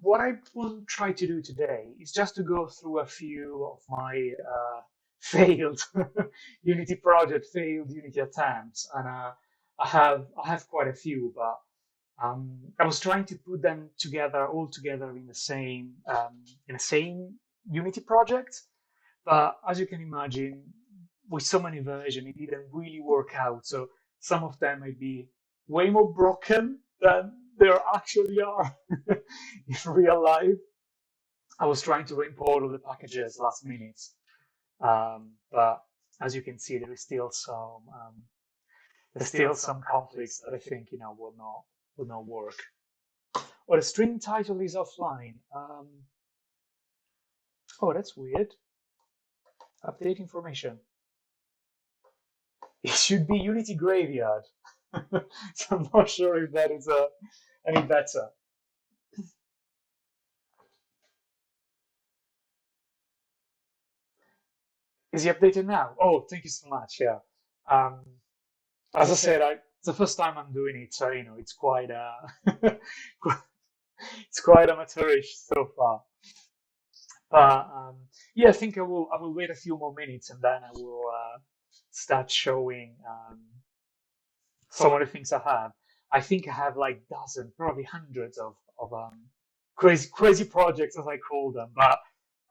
what I will try to do today is just to go through a few of my failed Unity project, failed Unity attempts, and I have quite a few, but I was trying to put them together, all together in the same Unity project. But as you can imagine, with so many versions, it didn't really work out. So some of them might be way more broken than there actually are in real life. I was trying to import all the packages last minute, but as you can see, there's still some conflicts that I think will not work. Or the string title is offline. Oh, that's weird. Update information. It should be Unity Graveyard. So I'm not sure if that is any better. Is he updated now? Oh, thank you so much. Yeah. Um, as I said, it's the first time I'm doing it, so it's quite it's quite amateurish so far. But yeah, I think I will wait a few more minutes and then I will start showing some of the things I have. I think I have like dozens, probably hundreds of crazy projects as I call them. But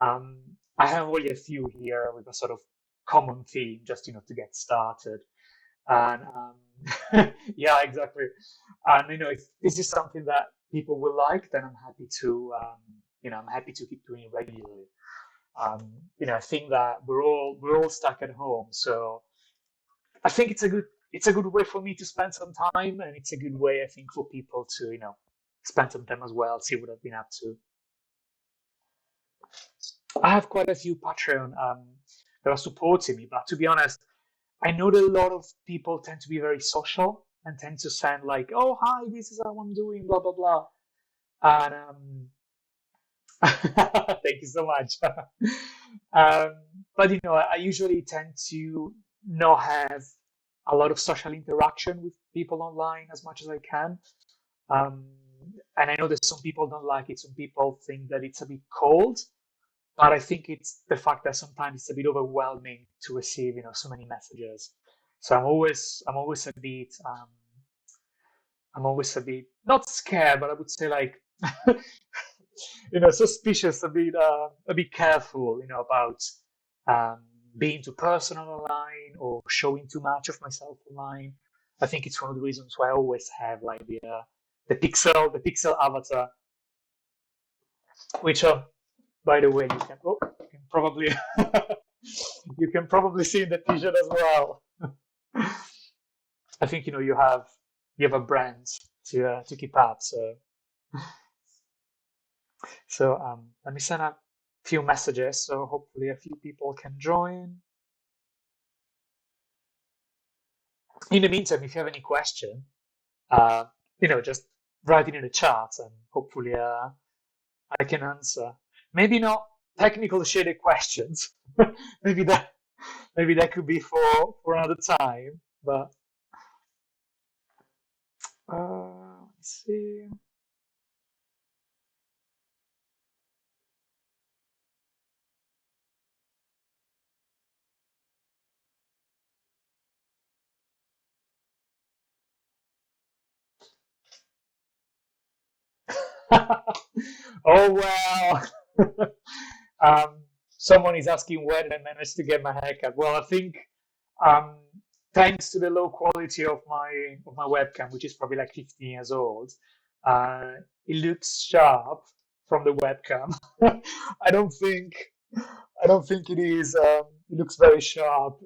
um, I have only a few here with a sort of common theme, just to get started. And yeah, exactly. And if this is something that people will like, then I'm happy to keep doing it regularly. I think that we're all stuck at home, so I think it's a good way for me to spend some time, and it's a good way I think for people to spend some time as well, see what I've been up to. I have quite a few Patreon that are supporting me, but to be honest, I know that a lot of people tend to be very social and tend to send like, "Oh, hi, this is how I'm doing," blah blah blah, and thank you so much. um, but I usually tend to not have a lot of social interaction with people online as much as I can. Um, and I know that some people don't like it. Some people think that it's a bit cold, but I think it's the fact that sometimes it's a bit overwhelming to receive, so many messages. So I'm always a bit not scared, but I would say like, suspicious, a bit careful, about um, being too personal online or showing too much of myself online. I think it's one of the reasons why I always have like the pixel avatar, which, by the way, you can probably you can probably see in the t-shirt as well. I think you have a brand to keep up. So let me send a few messages. So hopefully a few people can join. In the meantime, if you have any question, uh, just write it in the chat, and hopefully I can answer. Maybe not technical shaded questions. maybe that maybe that could be for another time. But let's see. Oh well. Someone is asking where did I manage to get my haircut. Well, I think um, thanks to the low quality of my webcam, which is probably like 15 years old, uh, it looks sharp from the webcam. I don't think I don't think it is. It looks very sharp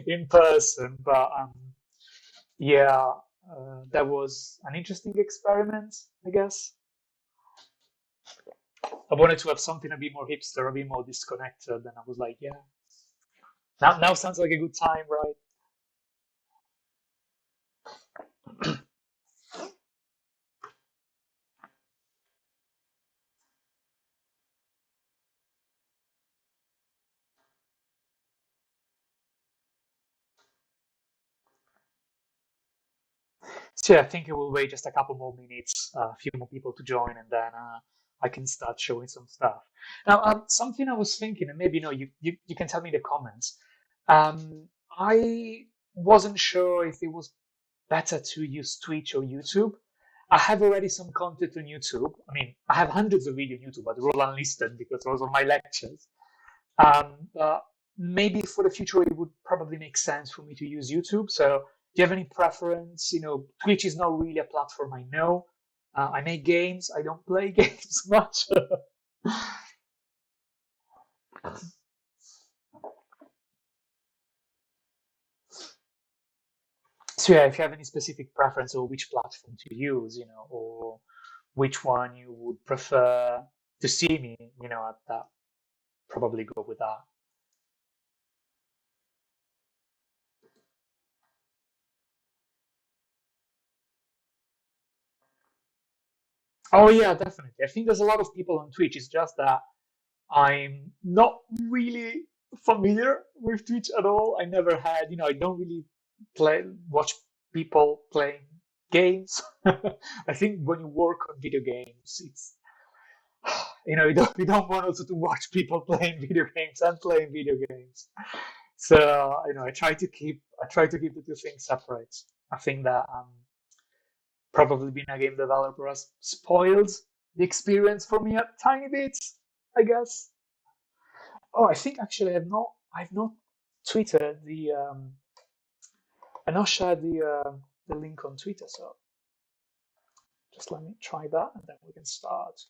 in person, but yeah, that was an interesting experiment, I guess. I wanted to have something a bit more hipster, a bit more disconnected, and I was like, yeah, now sounds like a good time, right? So yeah, I think it will wait just a couple more minutes, a few more people to join, and then I can start showing some stuff. Now, something I was thinking, and maybe you can tell me in the comments. I wasn't sure if it was better to use Twitch or YouTube. I have already some content on YouTube. I mean, I have hundreds of videos on YouTube, but they're all unlisted because those are my lectures. But maybe for the future, it would probably make sense for me to use YouTube. So, do you have any preference? Twitch is not really a platform I know. I make games. I don't play games much. So yeah, if you have any specific preference or which platform to use, or which one you would prefer to see me, at that, probably go with that. Oh yeah, definitely. I think there's a lot of people on Twitch. It's just that I'm not really familiar with Twitch at all. I never had, I don't really watch people playing games. I think when you work on video games, it's you don't want also to watch people playing video games and playing video games. So I try to keep the two things separate. I think that probably being a game developer has spoiled the experience for me a tiny bit, I guess. Oh, I think actually I've not tweeted I've not shared the link on Twitter, so just let me try that and then we can start.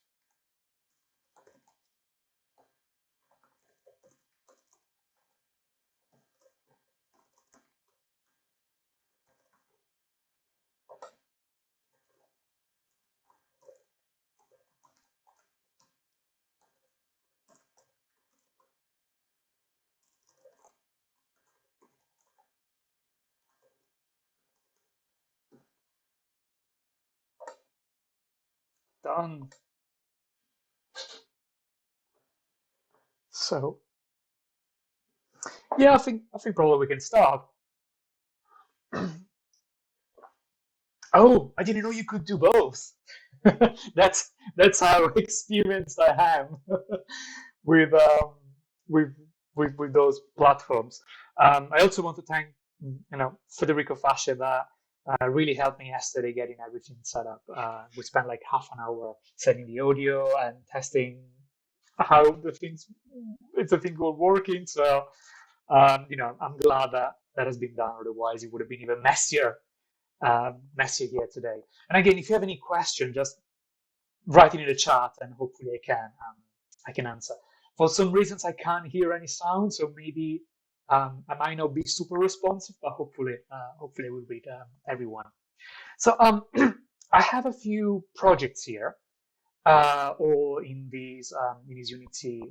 Done. So yeah, I think probably we can start. Oh, I didn't know you could do both. That's how experienced I am with with with those platforms. I also want to thank Federico Fasce that really helped me yesterday getting everything set up. We spent like half an hour setting the audio and testing how if the thing were working. So I'm glad that that has been done. Otherwise, it would have been even messier here today. And again, if you have any question, just write it in the chat, and hopefully I can answer. For some reasons, I can't hear any sound, so maybe I might not be super responsive, but hopefully I will read everyone. So I have a few projects here, all in these Unity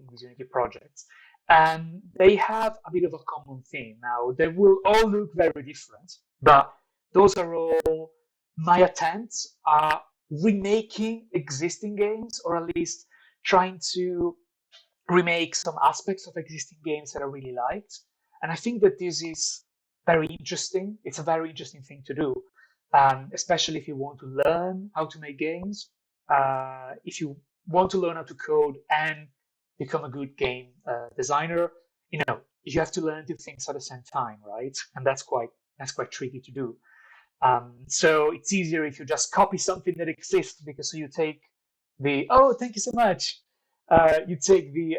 projects, and they have a bit of a common theme. Now they will all look very different, but those are all my attempts at remaking existing games, or at least trying to remake some aspects of existing games that I really liked. And I think that this is very interesting. It's a very interesting thing to do, especially if you want to learn how to make games. If you want to learn how to code and become a good game designer, you have to learn two things at the same time, right? And that's quite tricky to do. So it's easier if you just copy something that exists, because you take thank you so much. You take the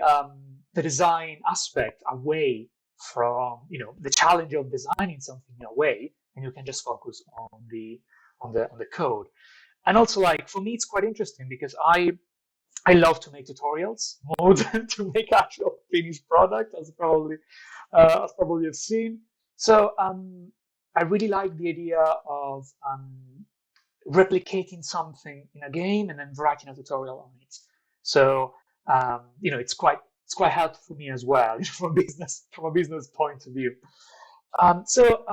design aspect away from the challenge of designing something in a way, and you can just focus on the code. And also, like, for me, it's quite interesting because I love to make tutorials more than to make actual finished product, as probably you've seen. So I really like the idea of replicating something in a game and then writing a tutorial on it. So it's quite helpful for me as well from a business point of view. So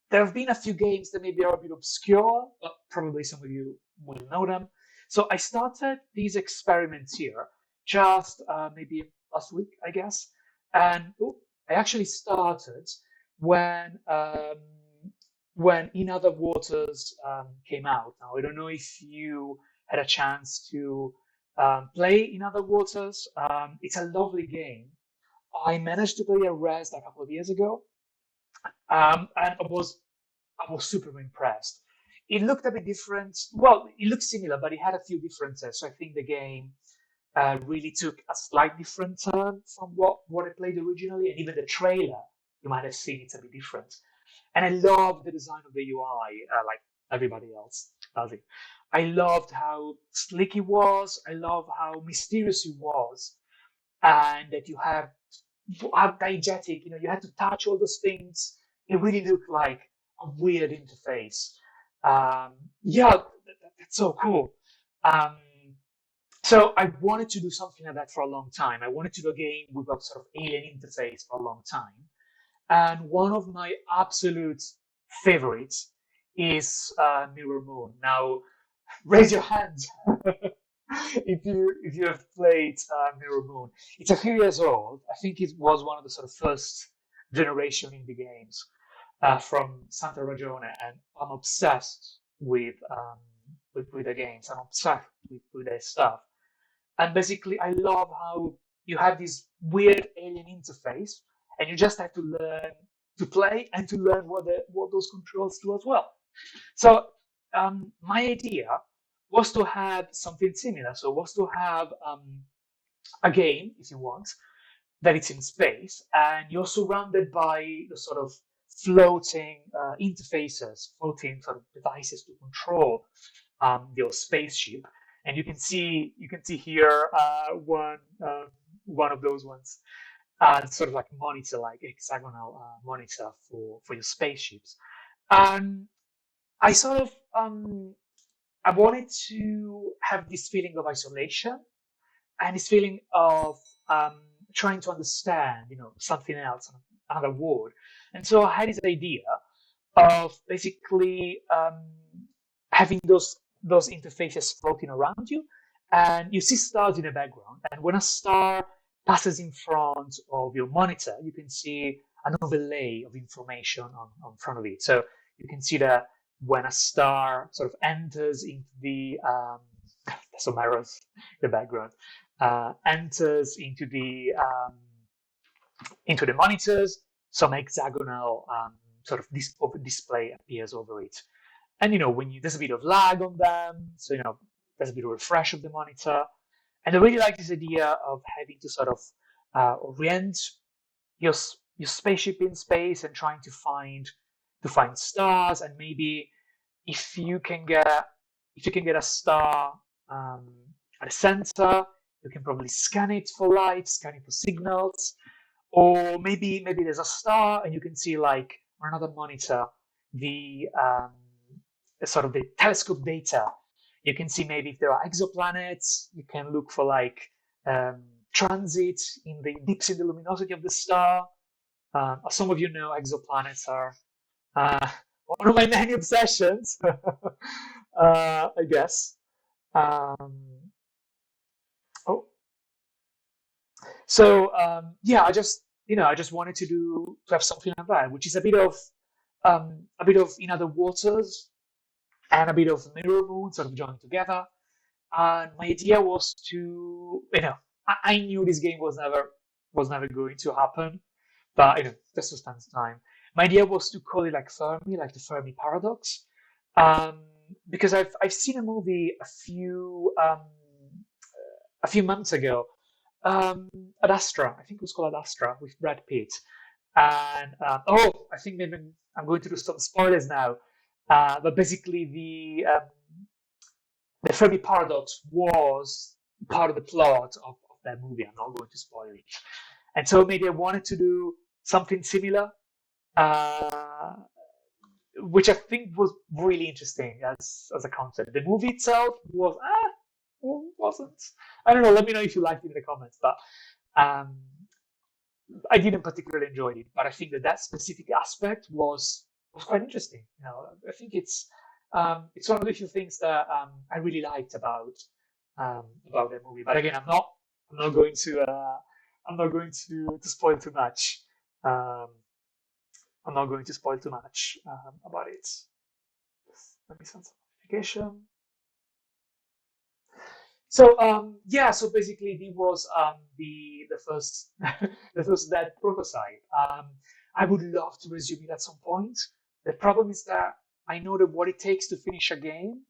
there have been a few games that maybe are a bit obscure, but probably some of you will know them. So I started these experiments here just maybe last week, I guess. And I actually started when when In Other Waters came out. Now, I don't know if you had a chance to play In Other Waters. It's a lovely game. I managed to play a rest a couple of years ago, and I was super impressed. It looked a bit different. Well, it looked similar, but it had a few differences. So I think the game really took a slight different turn from what I played originally, and even the trailer, you might have seen it's a bit different. And I loved the design of the UI, like everybody else does it. I loved how slick it was. I love how mysterious it was, and that you have how diegetic. You had to touch all those things. It really looked like a weird interface. Yeah, that's so cool. Um, so I wanted to do something like that for a long time. I wanted to do a game with a sort of alien interface for a long time. And one of my absolute favorites is Mirror Moon. Now, raise your hand if you have played Mirror Moon. It's a few years old. I think it was one of the sort of first generation indie games from Santa Ragione, and I'm obsessed with the games. I'm obsessed with their stuff. And basically, I love how you have this weird alien interface, and you just have to learn to play and to learn what those controls do as well. So my idea was to have something similar. So was to have a game, if you want, that it's in space, and you're surrounded by the sort of floating interfaces, floating sort of devices to control your spaceship. And you can see here one of those ones, sort of like monitor, like hexagonal monitor for your spaceships. And I sort of I wanted to have this feeling of isolation and this feeling of trying to understand, something else, another world. And so I had this idea of basically having those interfaces floating around you, and you see stars in the background. And when a star passes in front of your monitor, you can see an overlay of information on front of it. So you can see that when a star sort of enters into the some arrows in the background, enters into the monitors, some hexagonal sort of display appears over it. And when there's a bit of lag on them, so there's a bit of refresh of the monitor. And I really like this idea of having to sort of orient your your spaceship in space and trying to find stars, and maybe if you can get a star at the center, you can probably scan it for light, scan it for signals, or maybe there's a star and you can see like on another monitor the sort of the telescope data. You can see maybe if there are exoplanets. You can look for like transit in the dips in the luminosity of the star. As some of you know, exoplanets are uh, one of my many obsessions, I guess. Um, oh, so yeah, I just wanted to have something like that, which is a bit of In Other Waters and a bit of Mirror Moon sort of joined together. And my idea was to, I knew this game was never going to happen, but this was time's time. My idea was to call it like Fermi, like the Fermi paradox, because I've seen a movie a few months ago, Ad Astra. I think it was called Ad Astra with Brad Pitt. And I think maybe I'm going to do some spoilers now. But basically, the Fermi paradox was part of the plot of that movie. I'm not going to spoil it. And so maybe I wanted to do something similar, uh, which I think was really interesting as a concept. The movie itself wasn't. I don't know. Let me know if you liked it in the comments. But um, I didn't particularly enjoy it. But I think that specific aspect was quite interesting. I think it's one of the few things that I really liked about the movie. But again, I'm not going to spoil too much. Um, I'm not going to spoil too much about it. Let me send some notification. So yeah, so basically it was the first the first dead prototype. I would love to resume it at some point. The problem is that I know that what it takes to finish a game,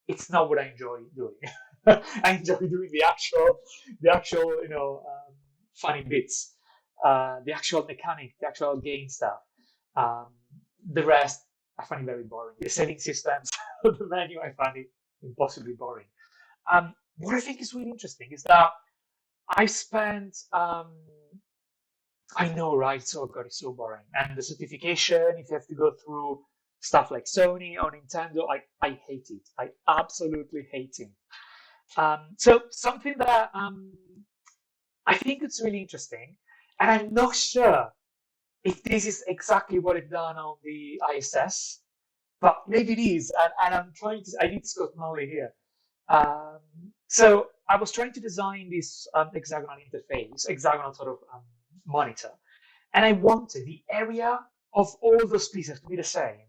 it's not what I enjoy doing. I enjoy doing the actual, funny bits, the actual mechanic, the actual game stuff. Um, the rest, I find it very boring. The setting systems, the menu, I find it impossibly boring. What I think is really interesting is that I spent, I know, right? So God, it's so boring. And the certification, if you have to go through stuff like Sony or Nintendo, I hate it. I absolutely hate it. So something that I think it's really interesting, and I'm not sure if this is exactly what it's done on the ISS, but maybe it is. And I'm trying to, I need Scott Molly here. Um, so I was trying to design this hexagonal interface, hexagonal sort of monitor, and I wanted the area of all those pieces to be the same.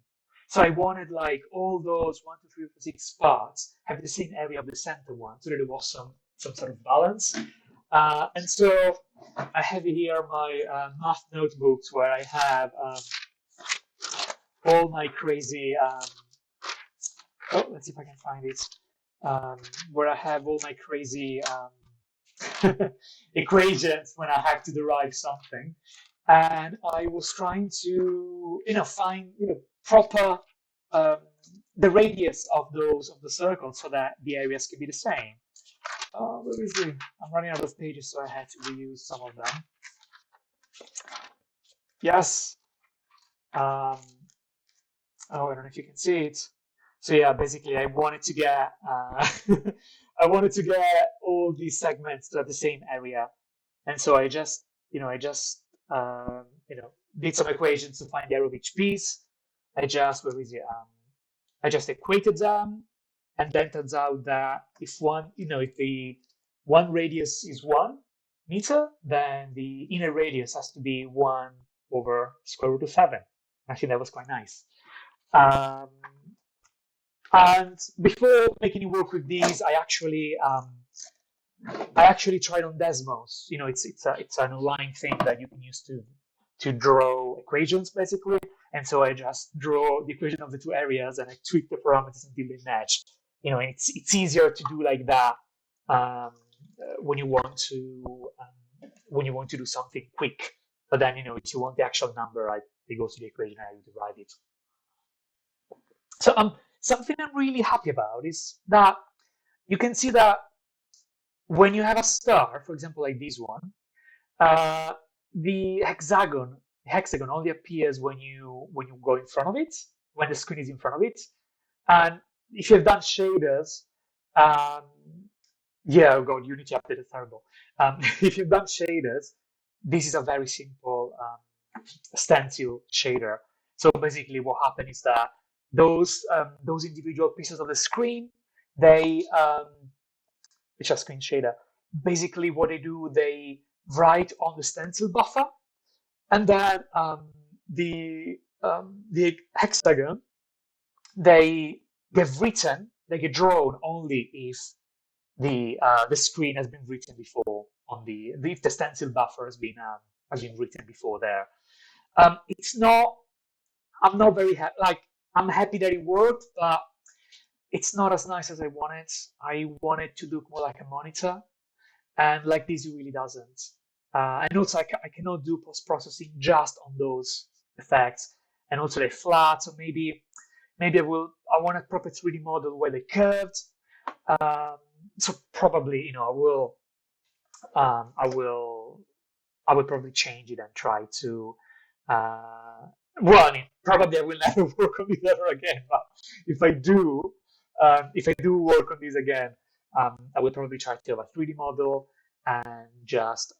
So I wanted like all those 1, 2, 3, 4, 6 parts have the same area of the center one, so that there was some sort of balance. And so I have here my math notebooks where I have all my crazy. Oh, let's see if I can find it. Where I have all my crazy equations when I have to derive something, and I was trying to, find, proper the radius of the circles so that the areas can be the same. Where is it? I'm running out of pages, so I had to reuse some of them. Yes. Oh, I don't know if you can see it. So yeah, basically, I wanted to get I wanted to get all these segments to have the same area, and so I just did some equations to find the area of each piece. I just where is it? I just equated them, and then turns out that if the one radius is 1 meter, then the inner radius has to be 1/√7. I think that was quite nice. And before making it work with these, I actually tried on Desmos. It's an online thing that you can use to draw equations basically. And so I just draw the equation of the two areas and I tweak the parameters until they match. It's easier to do like that when you want to do something quick. But then if you want the actual number, I go to the equation and I derive it. So something I'm really happy about is that you can see that when you have a star, for example, like this one, the hexagon only appears when you go in front of it, when the screen is in front of it. And if you've done shaders, yeah, oh God, Unity update is terrible. If you've done shaders, this is a very simple stencil shader. So basically, what happened is that those individual pieces of the screen, which are screen shader, basically what they do, they write on the stencil buffer, and then the hexagon, they get drawn only if the screen has been written before if the stencil buffer has been written before there. I'm not very happy. I'm happy that it worked, but it's not as nice as I wanted. I want it to look more like a monitor, and like this, it really doesn't. And also, I cannot do post-processing just on those effects, and also they're flat. So maybe I want a proper 3D model where they're curved. So probably, I will probably change it and try to. Probably I will never work on this ever again. But if I do work on this again, I will probably try to have a 3D model and just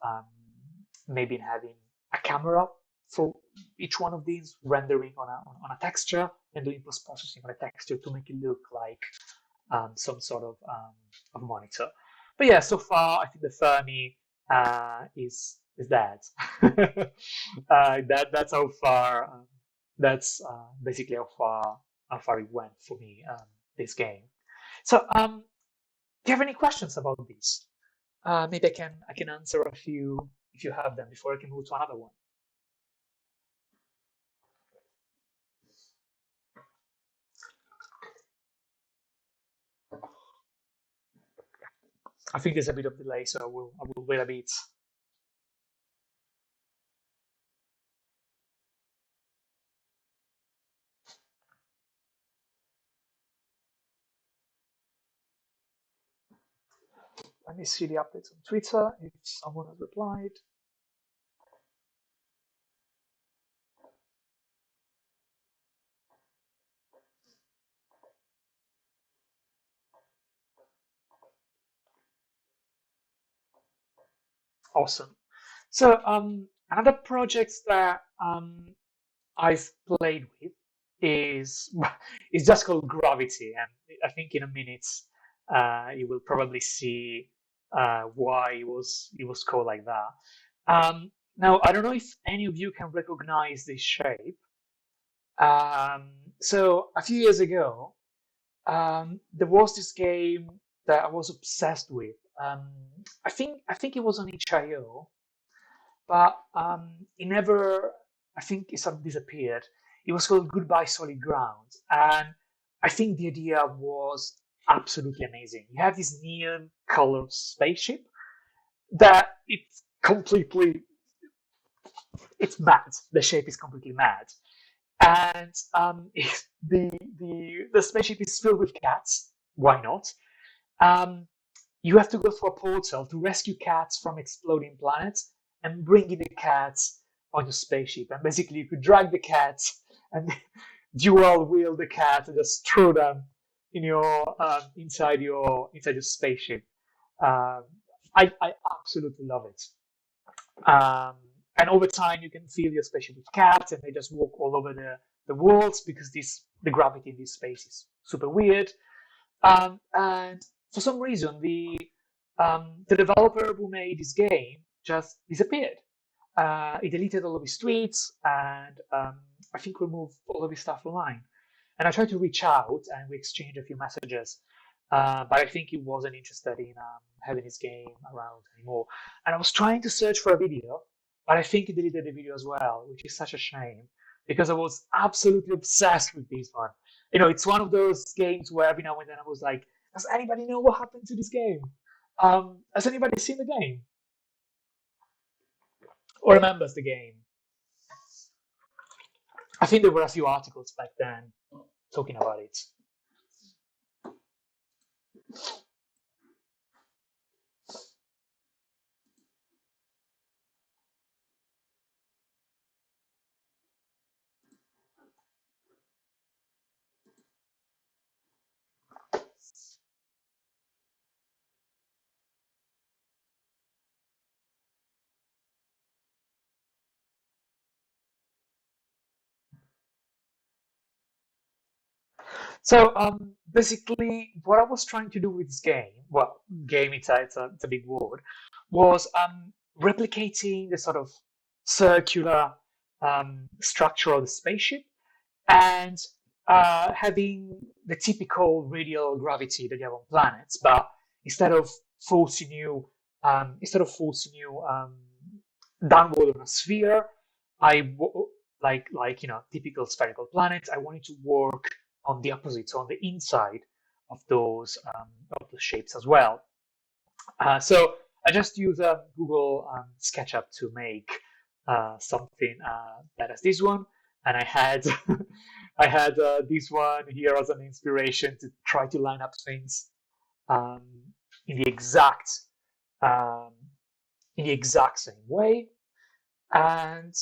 maybe having a camera for each one of these, rendering on a texture and doing post-processing on a texture to make it look like some sort of monitor. But yeah, so far I think the Fermi is that. That's how far That's basically how far it went for me, this game. So, do you have any questions about this? Maybe I can answer a few if you have them before I can move to another one. I think there's a bit of delay, so I will wait a bit. Let me see the updates on Twitter if someone has replied. Awesome. So another project that I've played with is is just called Gravity, and I think in a minute you will probably see why it was called like that. Now I don't know if any of you can recognize this shape. So a few years ago, there was this game that I was obsessed with. I think it was on itch.io, but it never. I think it sort of disappeared. It was called Goodbye Solid Ground, and I think the idea was absolutely amazing. You have this neon colored spaceship that it's mad. The shape is completely mad, and the spaceship is filled with cats. Why not? Um, you have to go through a portal to rescue cats from exploding planets and bring in the cats on your spaceship. And basically, you could drag the cats and dual wield the cat and just throw them in your inside your spaceship. Um, I absolutely love it. Um, and over time, you can fill your spaceship with cats, and they just walk all over the worlds because the gravity in this space is super weird. And for some reason, the developer who made this game just disappeared. He deleted all of his tweets and I think removed all of his stuff online. And I tried to reach out and we exchanged a few messages, but I think he wasn't interested in having his game around anymore. And I was trying to search for a video, but I think he deleted the video as well, which is such a shame because I was absolutely obsessed with this one. You know, it's one of those games where every now and then I was like, does anybody know what happened to this game? Has anybody seen the game or remembers the game? I think there were a few articles back then talking about it. So basically, what I was trying to do with this game, well, game it's a big word, was replicating the sort of circular structure of the spaceship and having the typical radial gravity that you have on planets, but instead of forcing you downward on a sphere, like you know typical spherical planets, I wanted to work on the opposite, so on the inside of those shapes as well. So I just use Google SketchUp to make something that is this one, and I had I had this one here as an inspiration to try to line up things um, in the exact um, same way, and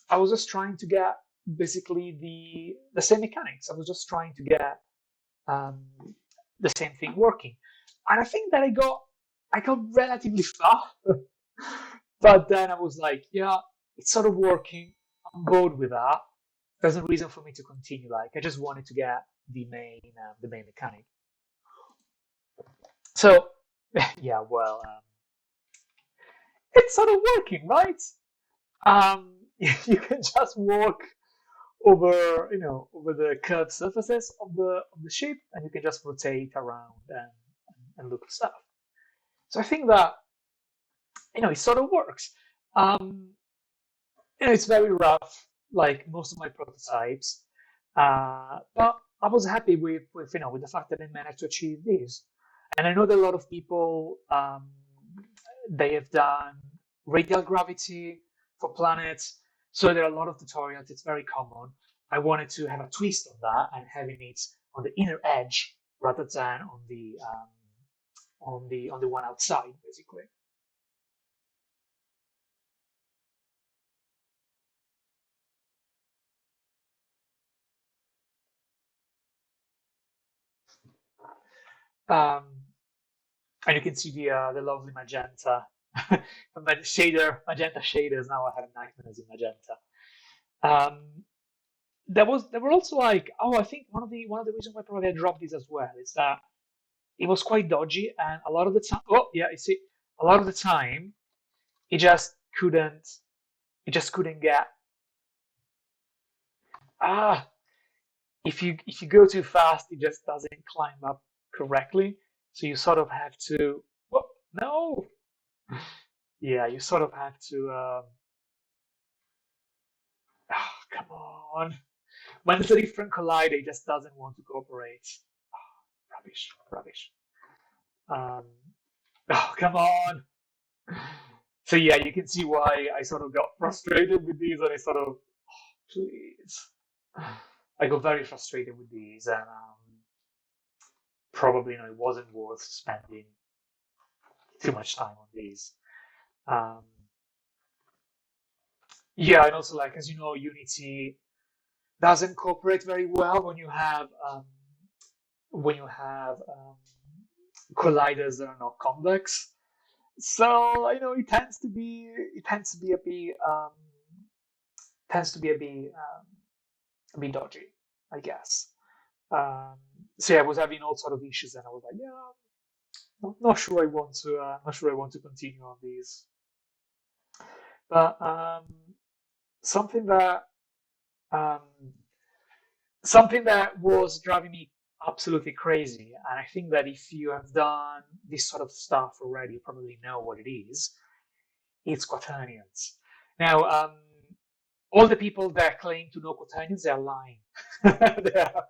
I was just trying to get basically the same mechanics. I was just trying to get um, the same thing working, and I think that I got relatively far, but then I was like, yeah, it's sort of working. I'm bored with that. There's no reason for me to continue. Like I just wanted to get the main mechanic. So yeah, well, it's sort of working, right? You can just walk over over the curved surfaces of the shape, and you can just rotate around and look at stuff. So I think that it sort of works. Um, it's very rough, like most of my prototypes, but I was happy with with the fact that I managed to achieve this. And I know that a lot of people they have done radial gravity for planets, so there are a lot of tutorials. It's very common. I wanted to have a twist on that and having it on the inner edge rather than on the one outside, basically. Um, and you can see the lovely magenta, magenta shaders. Now I have nightmares in magenta. Um, there were also like, oh, I think one of the reasons why probably I dropped this as well is that it was quite dodgy, and a lot of the time, oh yeah, you see, a lot of the time it just couldn't get ah if you go too fast, it just doesn't climb up correctly. So you sort of have to. Whoa, no, yeah, you sort of have to. Oh, come on. When it's a different collider, it just doesn't want to cooperate. Oh, rubbish, rubbish. Um, oh, come on. So yeah, you can see why I sort of got frustrated with these, and I sort of, oh, please. I got very frustrated with these, and probably it wasn't worth spending too much time on these. Um, yeah, and also like as you know, Unity doesn't cooperate very well when you have colliders that are not convex. So I know it tends to be a bit tends to be a bit dodgy, I guess. Um, so yeah, I was having all sort of issues, and I was like, yeah, not sure I want to not sure I want to continue on these. But something that um, something that was driving me absolutely crazy, and I think that if you have done this sort of stuff already, you probably know what it is. It's quaternions. Now, all the people that claim to know quaternions, they are lying. they are,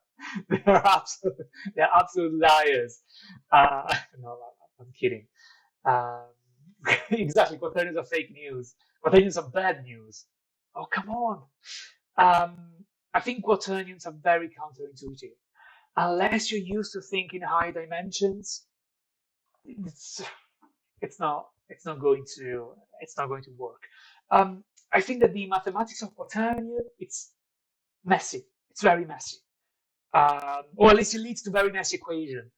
they're absolute liars. No, I'm kidding. Um, exactly, quaternions are fake news. Quaternions are bad news. Oh, come on. Um, I think quaternions are very counterintuitive. Unless you're used to thinking high dimensions, it's it's not going to work. I think that the mathematics of quaternion it's messy. It's very messy, or at least it leads to very messy equation.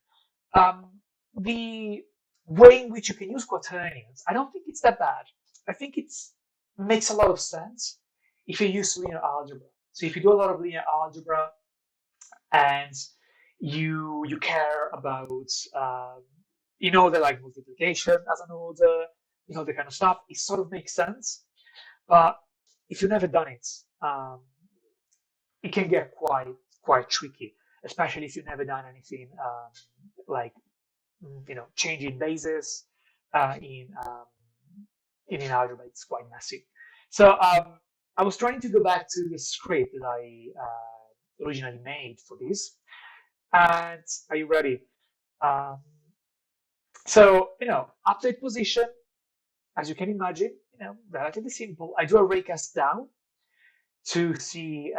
Um, the way in which you can use quaternions, I don't think it's that bad. I think it's makes a lot of sense if you use linear algebra. So if you do a lot of linear algebra and you care about the like multiplication as an order, the kind of stuff, it sort of makes sense. But if you've never done it, it can get quite tricky, especially if you've never done anything like changing bases in in algebra. It's quite messy. So I was trying to go back to the script that I originally made for this. And are you ready? Um, so update position, as you can imagine, relatively simple. I do a raycast down to see.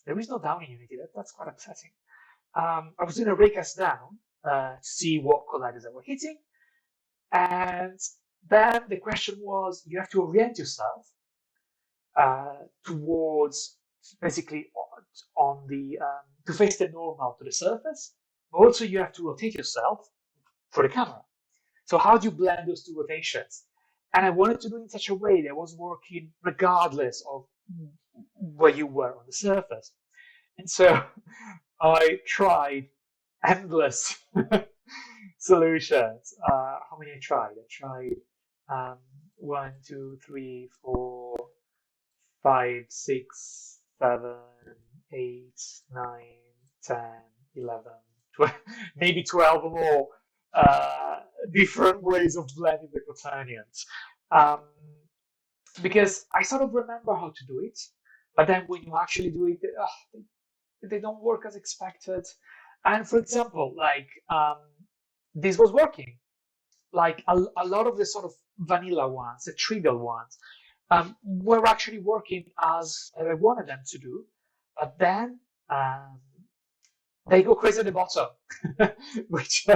There is no down in Unity. That's quite upsetting. I was doing a raycast down to see what colliders I were hitting, and then the question was, you have to orient yourself towards basically on the to face the normal to the surface, but also you have to rotate yourself for the camera. So how do you blend those two rotations? And I wanted to do it in such a way that was working regardless of where you were on the surface. And so I tried endless solutions. How many I tried? I tried 1, 2, 3, 4, 5, 6, 7, 8, 9, 10, 11, 12, maybe 12 or more different ways of blending the quaternions. Because I sort of remember how to do it, but then when you actually do it, they don't work as expected. And for example, like this was working. Like a lot of the sort of vanilla ones, the trivial ones, were actually working as I wanted them to do. But then they go crazy at the bottom, which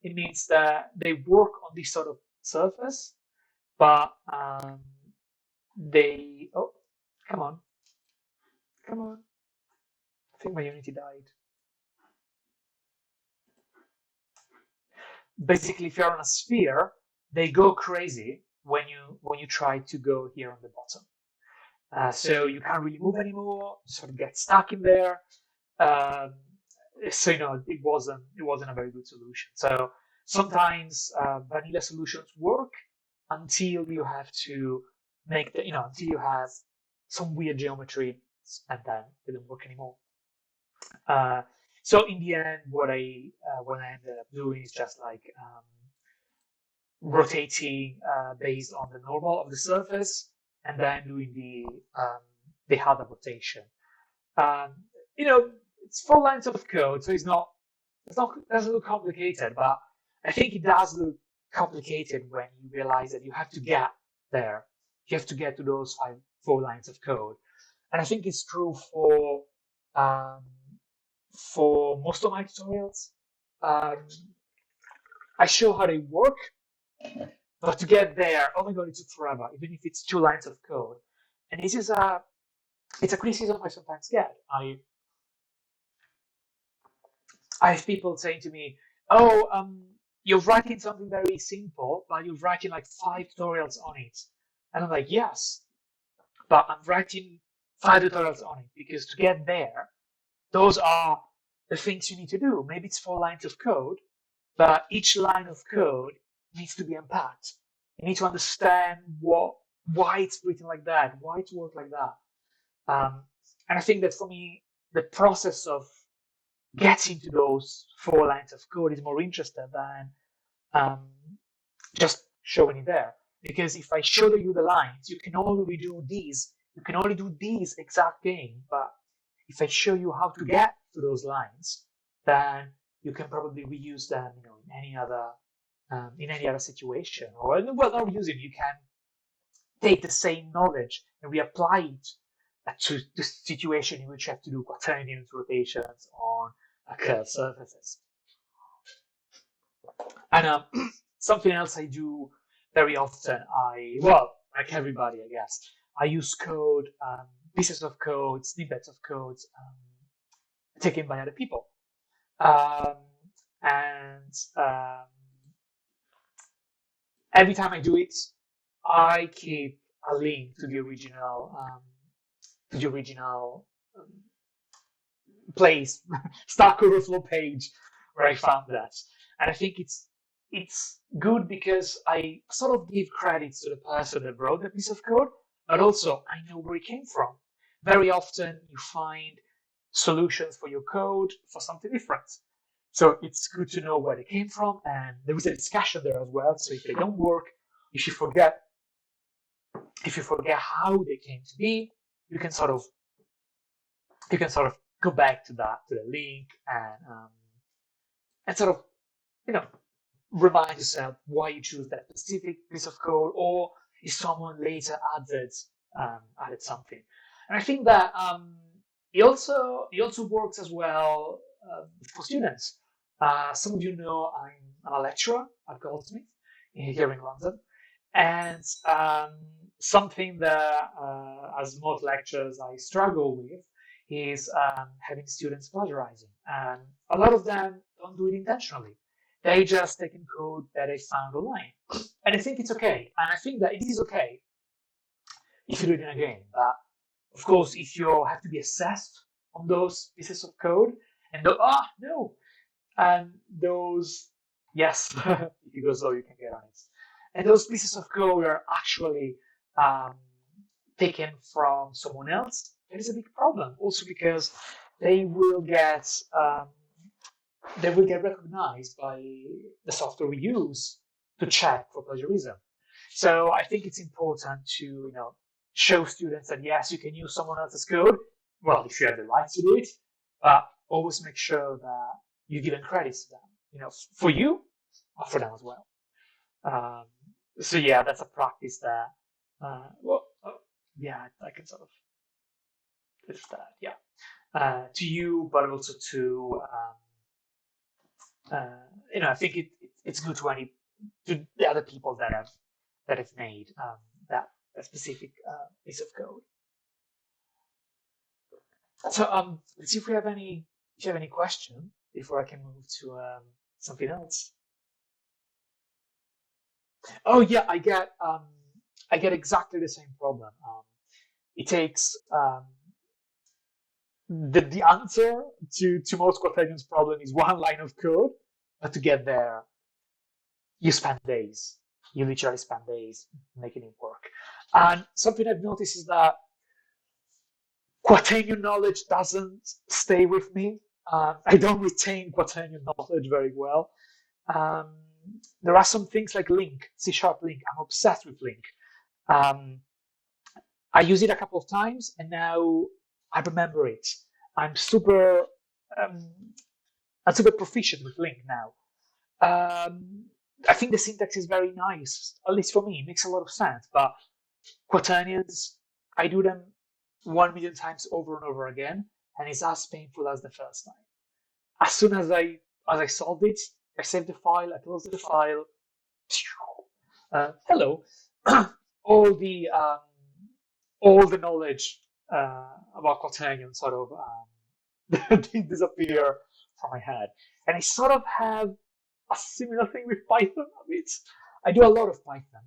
it means that they work on this sort of surface, but they come on. I think my Unity died. Basically, if you're on a sphere, they go crazy when you try to go here on the bottom. So you can't really move anymore. You sort of get stuck in there. So it wasn't a very good solution. So sometimes vanilla solutions work until you have to make until you have some weird geometry, and then they don't work anymore. So in the end, what I ended up doing is just like rotating based on the normal of the surface, and then doing the other rotation. It's 4 lines of code, so it doesn't look complicated, but I think it does look complicated when you realize that you have to get there. You have to get to those 4 lines of code, and I think it's true for most of my tutorials. I show how they work, but to get there, oh my god, it took forever, even if it's 2 lines of code. And this is it's a criticism I sometimes get. I have people saying to me, "Oh, you're writing something very simple, but you're writing like 5 tutorials on it." And I'm like, yes, but I'm writing 5 tutorials on it because to get there, those are the things you need to do. Maybe it's 4 lines of code, but each line of code needs to be unpacked. You need to understand why it's written like that, why it works like that. And I think that for me, the process of getting to those 4 lines of code is more interesting than just showing it there. Because if I show you the lines, you can only do these. You can only do these exact thing. But if I show you how to get to those lines, then you can probably reuse them, in any other situation. Or well, not reuse them. You can take the same knowledge and reapply it to the situation in which you have to do quaternion rotations on curved surfaces. And something else I do very often, like everybody, I guess, I use code, pieces of code, snippets of code taken by other people. Every time I do it, I keep a link to the original place, Stack Overflow page where I found that. And I think it's good because I sort of give credits to the person that wrote the piece of code, but also I know where it came from. Very often you find solutions for your code for something different. So it's good to know where they came from, and there is a discussion there as well. So if they don't work, if you forget how they came to be, you can sort of go back to the link and sort of remind yourself why you choose that specific piece of code, or if someone later added something. And I think that it also works as well for students. Some of you know I'm a lecturer at Goldsmith here in London, and something that as most lecturers I struggle with is having students plagiarizing. And a lot of them don't do it intentionally. They just take in code that they found online. And I think it's okay. And I think that it is okay if you do it in a game. But of course, if you have to be assessed on those pieces of code, and no, and those, yes, if you go slow, you can get on it. And those pieces of code are actually taken from someone else, that is a big problem. Also because they will get recognized by the software we use to check for plagiarism. So I think it's important to show students that yes, you can use someone else's code. Well, if you have the right to do it, but always make sure that you give credits to them. For you, or for them as well. So yeah, that's a practice that. Yeah, I can sort of lift that. Yeah, to you, but also to I think it's good to the other people that have made that specific piece of code. So let's see if we have any question before I can move to something else. Oh yeah, I get exactly the same problem. It takes the answer to most Quaternions' problem is one line of code, but to get there, you spend days. You literally spend days making it work. And something I've noticed is that Quaternion knowled# doesn't stay with me. I don't retain Quaternion knowledge very well. There are some things like LINQ, C# LINQ. I'm obsessed with LINQ. I use it a couple of times, and now I remember it. I'm super proficient with LINQ now. I think the syntax is very nice, at least for me. It makes a lot of sense. But Quaternions, I do them 1 million times over and over again, and it's as painful as the first time. As soon as I solved it, I saved the file, I closed the file. Hello, all the knowledge about Quaternion sort of did disappear from my head, and I sort of have a similar thing with Python. I do a lot of Python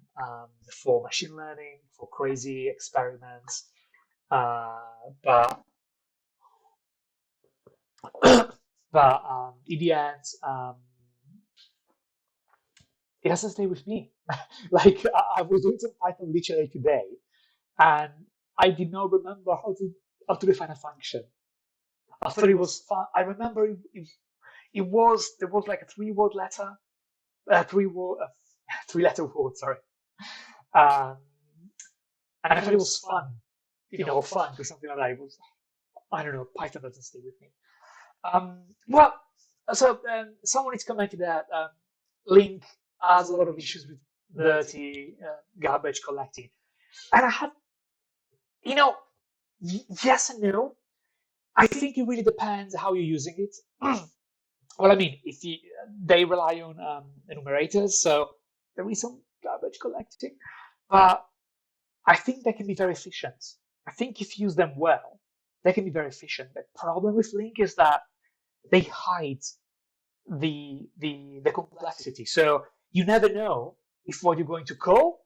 for machine learning, for crazy experiments, but in the end, it doesn't stay with me. Like I was doing some Python literally today, and I did not remember how to define a function. I thought it was fun. I remember there was like a three-letter word. Sorry, and I thought it was fun. Fun or something like that. It was, I don't know. Python doesn't stay with me. Someone is commenting that LINQ has a lot of issues with dirty garbage collecting, and I have, yes and no. I think it really depends how you're using it. Well, I mean, they rely on enumerators, so there is some garbage collecting, but I think they can be very efficient. I think if you use them well, they can be very efficient. The problem with LINQ is that they hide the complexity. So you never know if what you're going to call,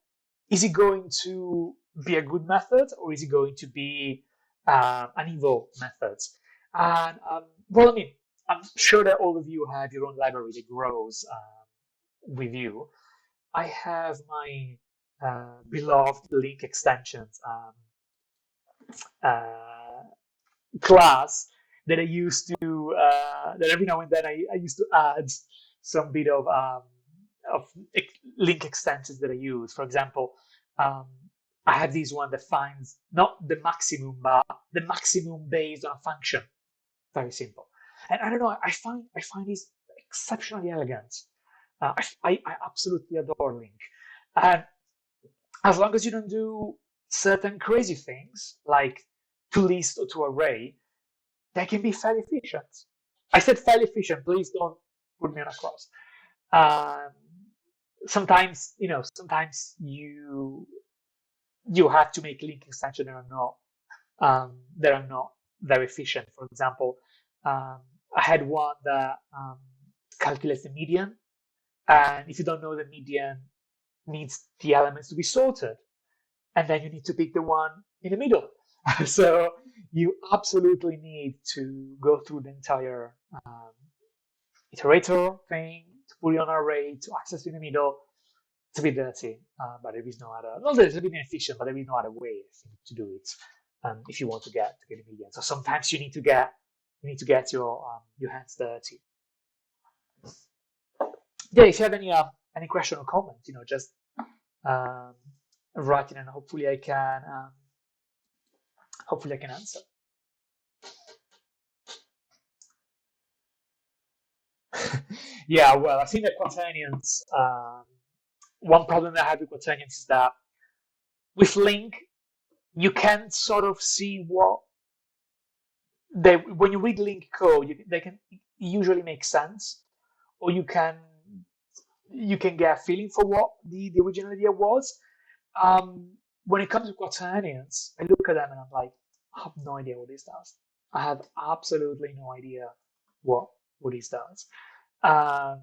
is it going to be a good method or is it going to be an evil method? And well, I mean, I'm sure that all of you have your own library that grows with you. I have my beloved LINQ extensions class that I used to that every now and then I used to add some bit of LINQ extensions that I use. For example, I have this one that finds not the maximum, but the maximum based on a function. Very simple. And I don't know, I find this exceptionally elegant. I absolutely adore LINQ. And as long as you don't do certain crazy things like to list or to array, they can be fairly efficient. I said fairly efficient. Please don't put me on a cross. Sometimes you have to make LINQ extensions that are not very efficient. For example, I had one that calculates the median, and if you don't know, the median needs the elements to be sorted, and then you need to pick the one in the middle. So you absolutely need to go through the entire iterator thing, to put it on an array, to access in the middle. It's a bit dirty, but there is no other. No, there's a bit inefficient, but there is no other way, I think, to do it. If you want to get a median, so sometimes you need to get your hands dirty. Yeah, if you have any question or comment, just write it, and hopefully I can answer. Yeah, well, I think that quaternions. One problem that I have with quaternions is that with link, you can sort of see what when you read link code, they can usually make sense, or you can get a feeling for what the original idea was. When it comes to quaternions, I look at them and I'm like, I have no idea what this does. I have absolutely no idea what this does. I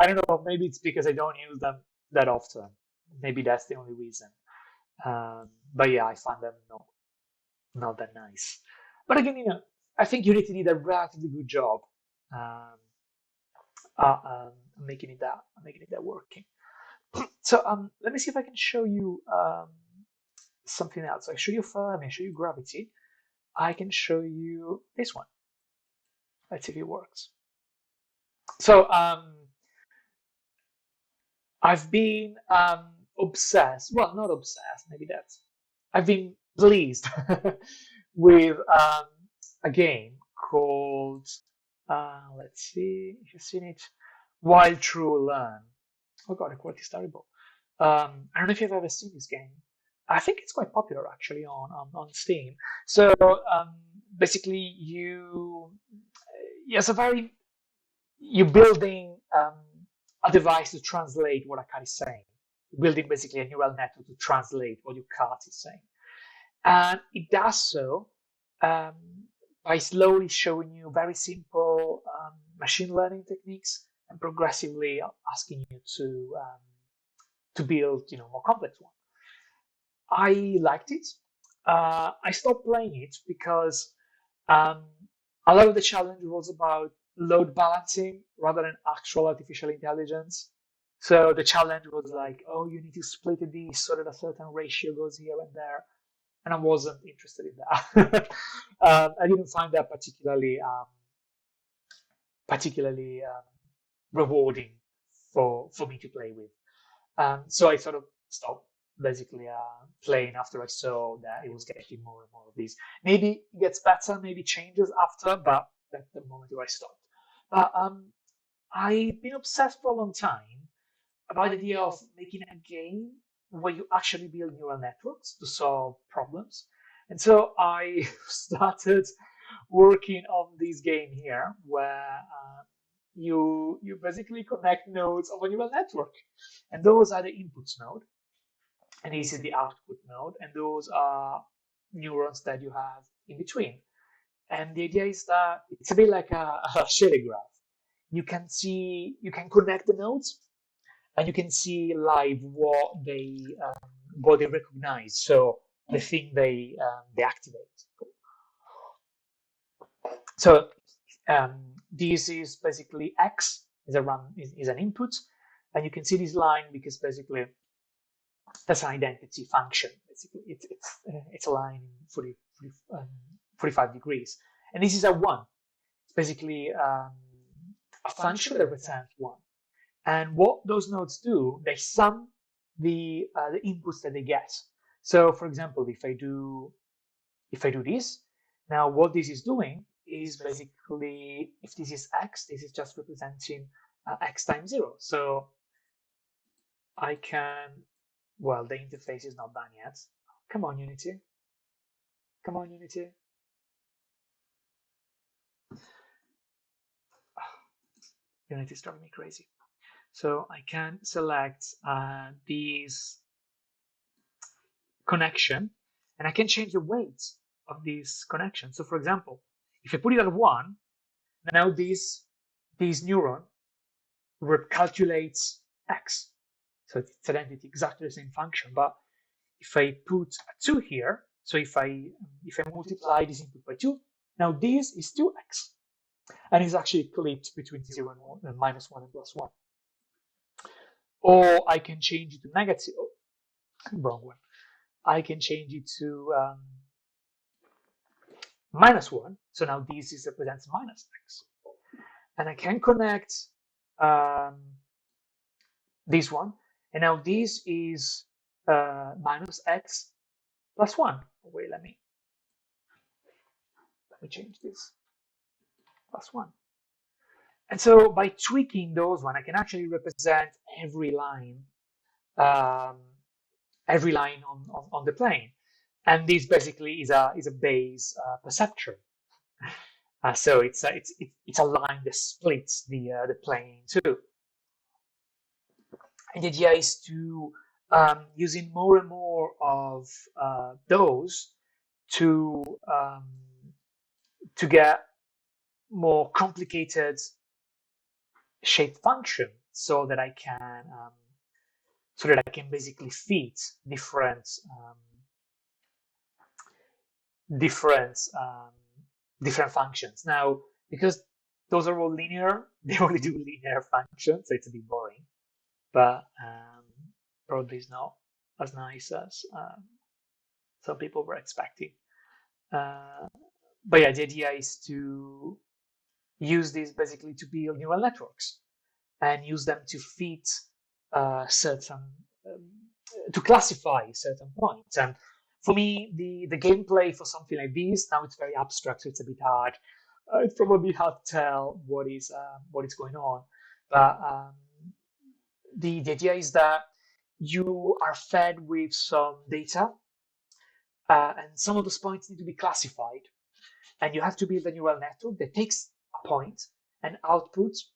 don't know, maybe it's because I don't use them that often. Maybe that's the only reason. But yeah, I find them not that nice. But again, I think Unity did a relatively good job making it that working. So let me see if I can show you something else. I show you Fermi, I show you gravity. I can show you this one. Let's see if it works. So I've been obsessed. Well, not obsessed. Maybe that's. I've been pleased with a game called. Let's see if you've seen it. While True Learn. Oh god, the quality is terrible. I don't know if you've ever seen this game. I think it's quite popular actually on Steam. So basically, you're building a device to translate what a cat is saying. You're building basically a neural network to translate what your cat is saying, and it does so by slowly showing you very simple machine learning techniques and progressively asking you to build more complex ones. I liked it. I stopped playing it because a lot of the challenge was about load balancing rather than actual artificial intelligence. So the challenge was like, oh, you need to split this so that a certain ratio goes here and there, and I wasn't interested in that. I didn't find that particularly rewarding for me to play with. So I sort of stopped basically playing after I saw that it was getting more and more of these. Maybe it gets better, maybe changes after, but that's the moment where I stopped. But I've been obsessed for a long time about the idea of making a game where you actually build neural networks to solve problems. And so I started working on this game here where you basically connect nodes of a neural network. And those are the inputs node. And this is the output node. And those are neurons that you have in between. And the idea is that it's a bit like a shader graph. You can connect the nodes, and you can see live what they recognize. So the thing they activate. So this is basically X is an input, and you can see this line because basically that's an identity function. Basically, it's a line in 45 degrees, and this is a 1. It's basically a function that returns 1. And what those nodes do, they sum the inputs that they get. So, for example, if I do this, now what this is doing is basically, if this is X, this is just representing X times 0. So I can, well, the interface is not done yet. Come on, Unity. Come on, Unity. Unity is driving me crazy. So I can select this connection, and I can change the weights of this connection. So for example, if I put it at 1, now this neuron calculates X. So it's identity, exactly the same function. But if I put a 2 here, so if I multiply this input by 2, now this is 2X. And it's actually clipped between 0 and -1 and +1. or I can change it to negative. Wrong one. I can change it to -1. So now this represents -x. And I can connect this one. And now this is -x plus 1. Wait, let me change this. Plus 1. And so by tweaking those one, I can actually represent every line on the plane. And this basically is a base perceptron. So it's a line that splits the plane in two. And the idea is to using more and more of those to get more complicated shape function, so that I can basically fit different functions. Now, because those are all linear, they only do linear functions, so it's a bit boring. But probably is not as nice as some people were expecting. But yeah, the idea is to use this basically to build neural networks and use them to fit to classify certain points. And for me, the gameplay for something like this, now it's very abstract, so it's a bit hard. It's probably hard to tell what is going on. But the idea is that you are fed with some data, and some of those points need to be classified. And you have to build a neural network that takes a point and outputs,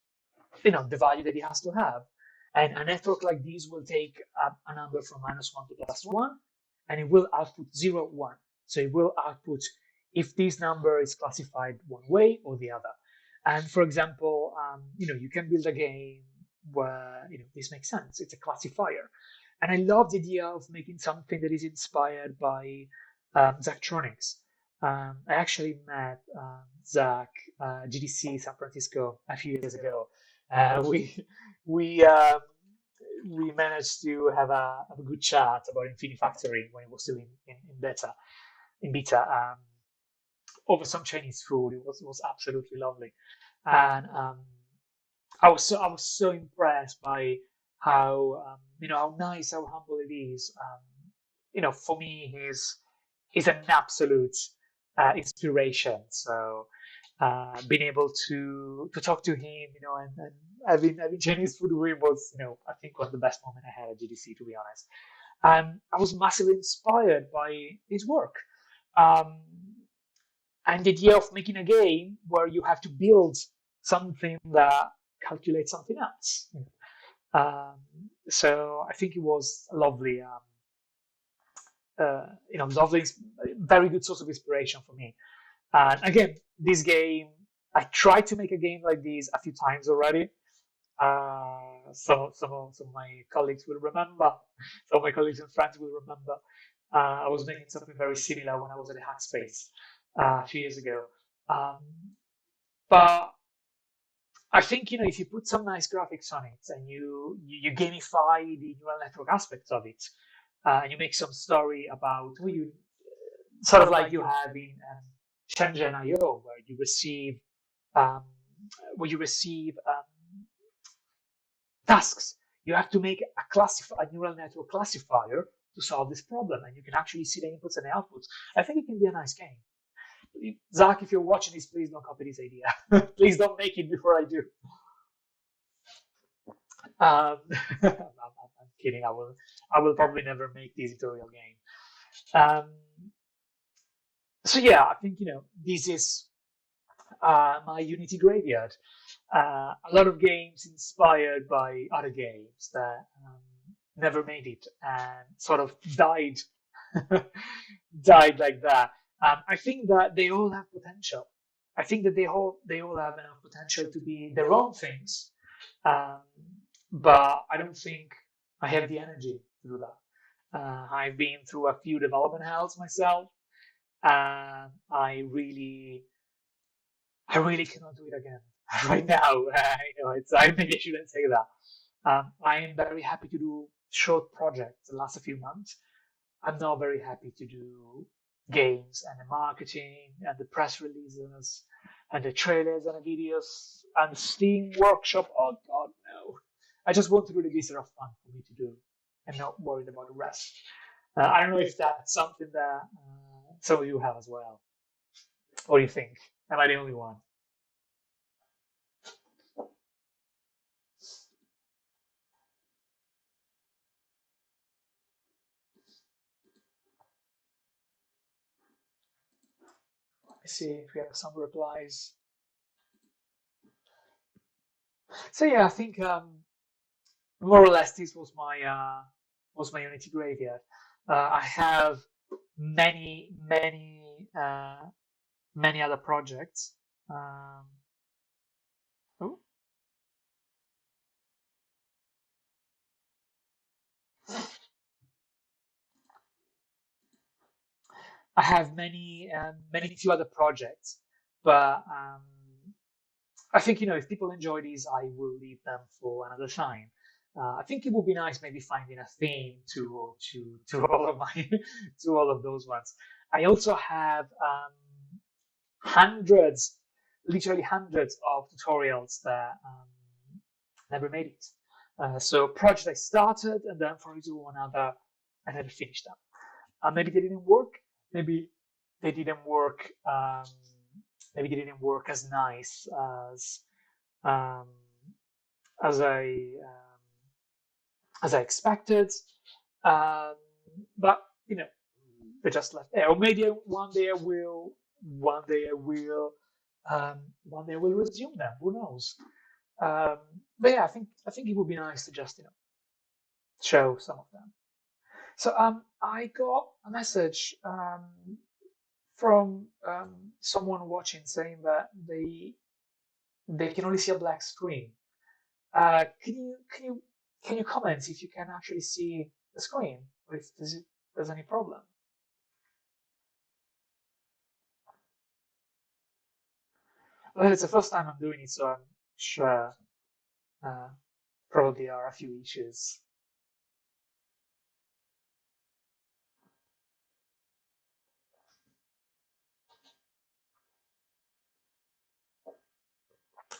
the value that it has to have. And a network like this will take a number from -1 to +1, and it will output 0, 1. So it will output if this number is classified one way or the other. And for example, you can build a game where this makes sense. It's a classifier. And I love the idea of making something that is inspired by Zucconi. I actually met Zach GDC San Francisco a few years ago. We managed to have a good chat about Infinifactory when it was still in beta, over some Chinese food. It was absolutely lovely, and I was so impressed by how how nice, how humble it is. For me, he's an absolute inspiration. So being able to talk to him, and having Chinese food with him was, I think was the best moment I had at GDC, to be honest. And I was massively inspired by his work. And the idea of making a game where you have to build something that calculates something else. So I think it was a lovely, lovely, very good source of inspiration for me. And again, this game, I tried to make a game like this a few times already. Some of my colleagues will remember. Some of my colleagues and friends will remember. I was making something very similar when I was at the Hackspace a few years ago. But I think if you put some nice graphics on it and you gamify the neural network aspects of it, and you make some story about who you sort of like you have in Shenzhen IO, where you receive tasks. You have to make a neural network classifier to solve this problem, and you can actually see the inputs and the outputs. I think it can be a nice game. Zach, if you're watching this, please don't copy this idea. Please don't make it before I do. I'm kidding. I will probably never make this tutorial game. So yeah, I think this is my Unity Graveyard. A lot of games inspired by other games that never made it and sort of died like that. I think that they all have potential. I think that they all have enough potential to be their own things, but I don't think I have the energy to do that. I've been through a few development hells myself, and I really cannot do it again right now. Maybe I shouldn't say that, I am very happy to do short projects that last a few months. I'm not very happy to do games and the marketing and the press releases and the trailers and the videos and the Steam workshop. Oh God, no. I just want to do the bits that are fun for me to do and not worried about the rest. I don't know if that's something that some of you have as well. What do you think? Am I the only one? Let me see if we have some replies. So yeah, I think more or less this was my Unity graveyard. I have many other projects. Oh, I have many few other projects, but I think if people enjoy these, I will leave them for another time. I think it would be nice maybe finding a theme to all of my to all of those ones. I also have hundreds, literally hundreds of tutorials that never made it. So projects I started and then for reason or another, I never finished them. Maybe they didn't work. Maybe they didn't work. Maybe they didn't work as nice um, as I expected. Um, but they just left there. Or maybe one day I will. One day I will. One day I will resume them. Who knows? But yeah, I think it would be nice to just show some of them. So I got a message from someone watching saying that they can only see a black screen. Can you comment if you can actually see the screen, or if there's any problem? Well, it's the first time I'm doing it, so I'm sure uh, probably are a few issues.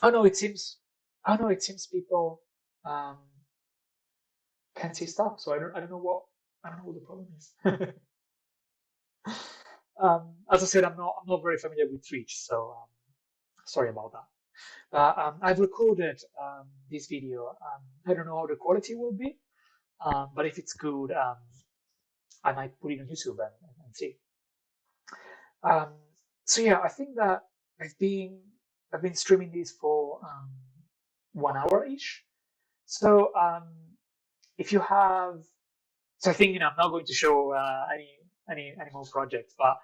Oh no, it seems. Oh no, it seems people um, can see stuff. So I don't know what the problem is. As I said, I'm not very familiar with Twitch, so sorry about that. I've recorded this video. I don't know how the quality will be, but if it's good, I might put it on YouTube and see. Um, so yeah, I think that I've been I've been streaming this for 1 hour ish. So if you have, so I think I'm not going to show any more projects, but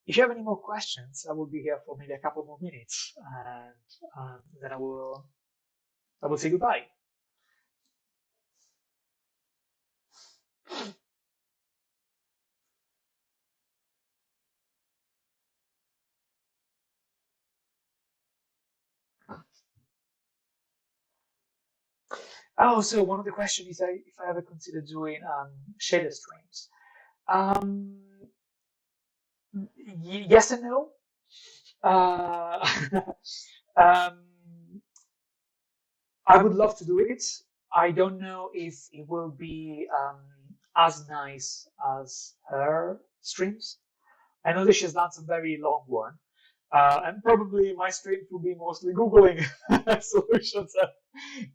if you have any more questions, I will be here for maybe a couple more minutes, and then I will say goodbye. Oh, so one of the questions is if I ever consider doing shader streams. Um, yes and no. Uh, um, I would love to do it. I don't know if it will be as nice as her streams. I know that she's done some very long one. And probably my streams will be mostly Googling solutions and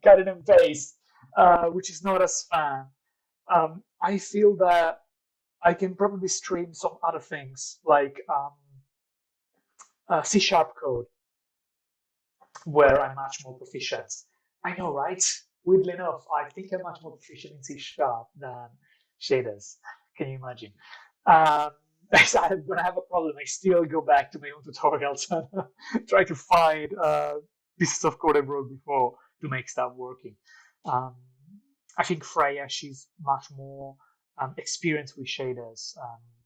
cutting and paste, which is not as fun. I feel that I can probably stream some other things like C# code, where I'm much more proficient. I know, right? Weirdly enough, I think I'm much more proficient in C# than shaders. Can you imagine? Um, when I have a problem, I still go back to my own tutorials and try to find pieces of code I wrote before to make stuff working. Um, I think Freya, she's much more experienced with shaders,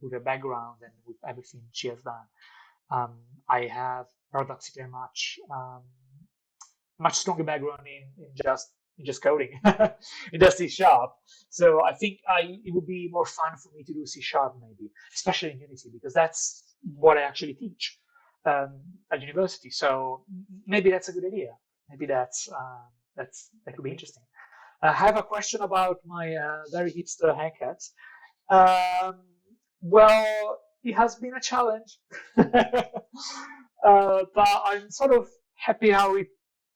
with her background and with everything she has done. I have paradoxically much stronger background in just in just coding in just C sharp. So I think it would be more fun for me to do C sharp maybe, especially in Unity, because that's what I actually teach at university. So maybe that's a good idea. Maybe that could be interesting. I have a question about my very hipster haircut. Um, well, it has been a challenge, but I'm sort of happy how it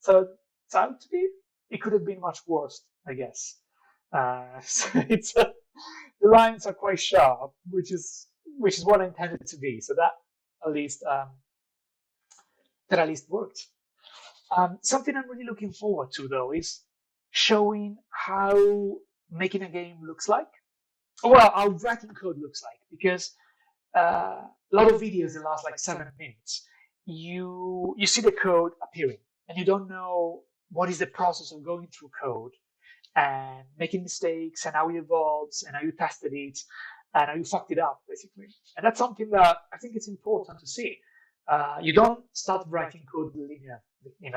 turned out to be. It could have been much worse, I guess. So the lines are quite sharp, which is what I intended it to be. So that at least worked. Something I'm really looking forward to though is showing how making a game looks like. Well, how writing code looks like, because a lot of videos that last like 7 minutes, you see the code appearing and you don't know what is the process of going through code and making mistakes and how it evolves and how you tested it and how you fucked it up basically. And that's something that I think it's important to see. You don't start writing code linear, in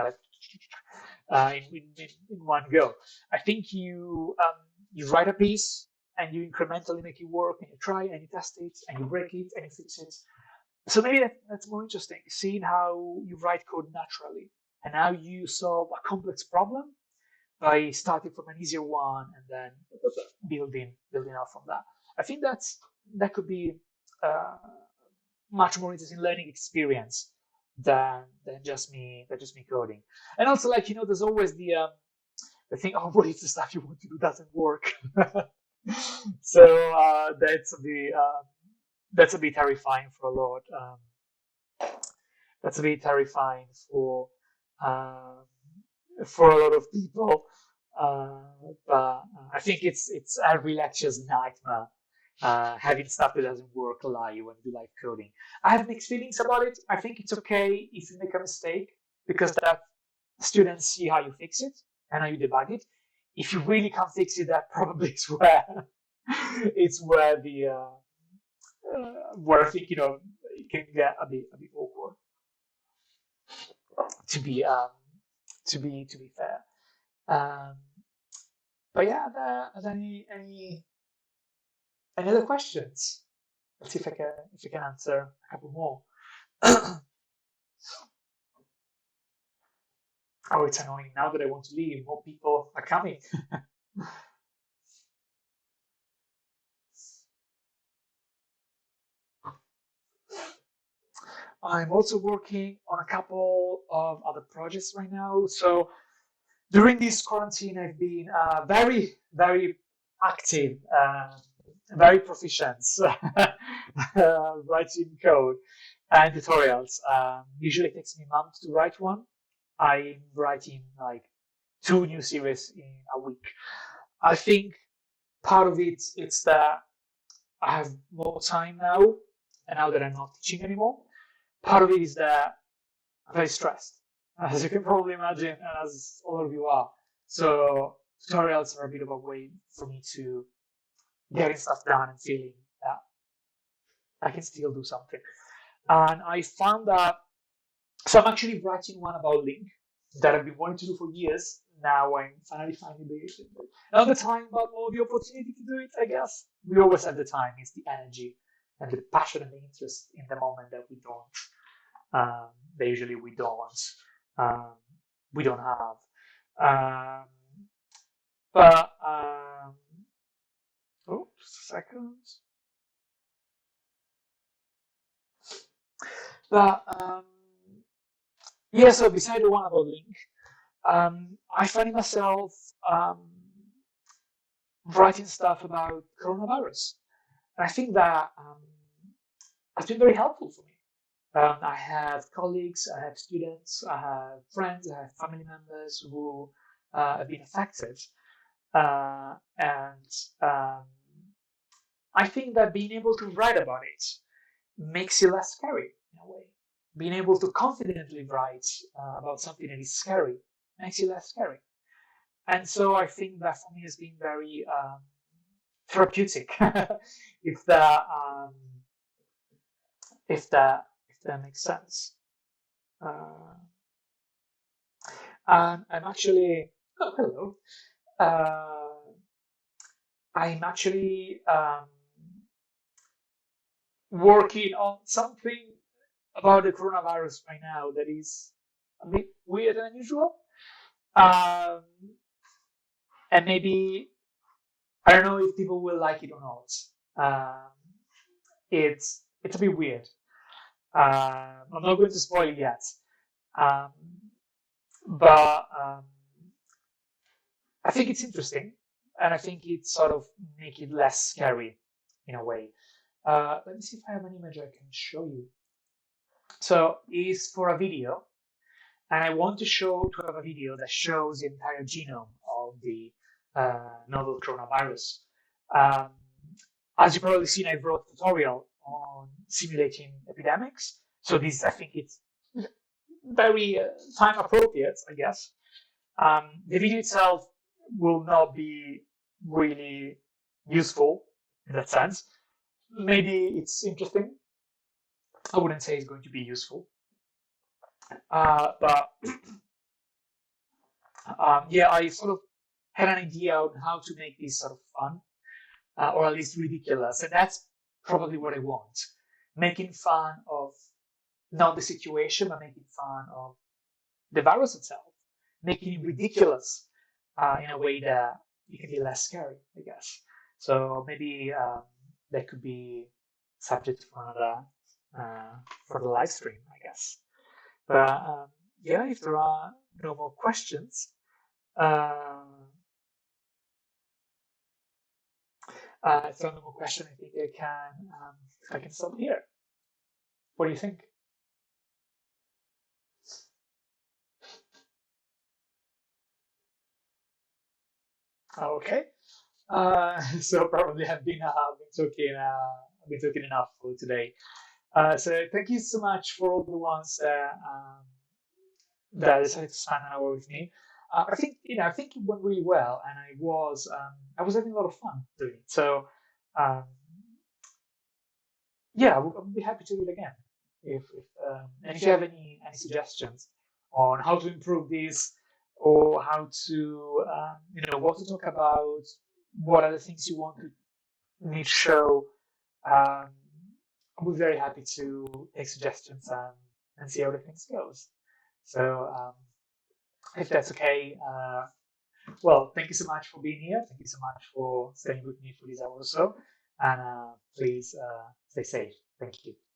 one go. I think you write a piece and you incrementally make it work, and you try and you test it and you break it and you fix it. So maybe that's more interesting, seeing how you write code naturally and how you solve a complex problem by starting from an easier one and then building out from that. I think that could be much more interesting learning experience than just me coding. And also, like, there's always the thing, oh, what if the stuff you want to do doesn't work? So that's a bit terrifying for a lot. That's a bit terrifying for a lot of people. But I think it's every lecture's nightmare, having stuff that doesn't work live when you do live coding. I have mixed feelings about it. I think it's okay if you make a mistake, because that students see how you fix it and how you debug it. If you really can't fix it, that probably is where where I think it can get a bit awkward. To be fair. But yeah, are there any other questions? Let's see if I can answer a couple more. Oh, it's annoying. Now that I want to leave, more people are coming. I'm also working on a couple of other projects right now. So during this quarantine, I've been very, very active, very proficient writing code and tutorials. Usually it takes me a month to write one. I'm writing like 2 new series in a week. I think part of it's that I have more time now, and now that I'm not teaching anymore. Part of it is that I'm very stressed, as you can probably imagine, and as all of you are. So tutorials are a bit of a way for me to getting stuff done and feeling that I can still do something. And I found that, so I'm actually writing one about Link that I've been wanting to do for years. Now I'm finally finding not the time, but more the opportunity to do it, I guess. We always have the time. It's the energy and the passion and the interest in the moment that we don't. That usually we don't have. But oops, a second. But yeah, so beside the one about Link, I find myself writing stuff about coronavirus. And I think that has been very helpful for me. I have colleagues, I have students, I have friends, I have family members who have been affected. And I think that being able to write about it makes it less scary in a way. Being able to confidently write about something that is scary makes it less scary. And so I think that for me has been very therapeutic, if that makes sense. And I'm actually Oh, hello. I'm actually working on something about the coronavirus right now that is a bit weird and unusual. Um, and maybe I don't know if people will like it or not. Um, it's a bit weird. I'm not going to spoil it yet, um, but I think it's interesting, and I think it sort of make it less scary in a way. Let me see if I have an image I can show you. So it's for a video, and I want to have a video that shows the entire genome of the novel coronavirus. Um, as you've probably seen, I wrote a tutorial on simulating epidemics. So this, I think, it's very time appropriate, I guess. The video itself will not be really useful in that sense. Maybe it's interesting. I wouldn't say it's going to be useful. But yeah, I sort of had an idea on how to make this sort of fun, or at least ridiculous. And that's probably what I want. Making fun of not the situation, but making fun of the virus itself. Making it ridiculous in a way that it can be less scary, I guess. So maybe that could be subject for another for the live stream, I guess. But yeah, if there are no more questions, if there are no more questions, I think I can stop here. What do you think? Okay. So probably I've been talking enough for today. So thank you so much for all the ones that decided to spend an hour with me. I think it went really well, and I was having a lot of fun doing it. So um, yeah, I would be happy to do it again. And if you have any suggestions on how to improve this, or how to what to talk about, what are the things you want to me to show, I'm very happy to take suggestions and see how the things goes. So if that's okay, well, thank you so much for being here. Thank you so much for staying with me for this hour or so. And please stay safe. Thank you.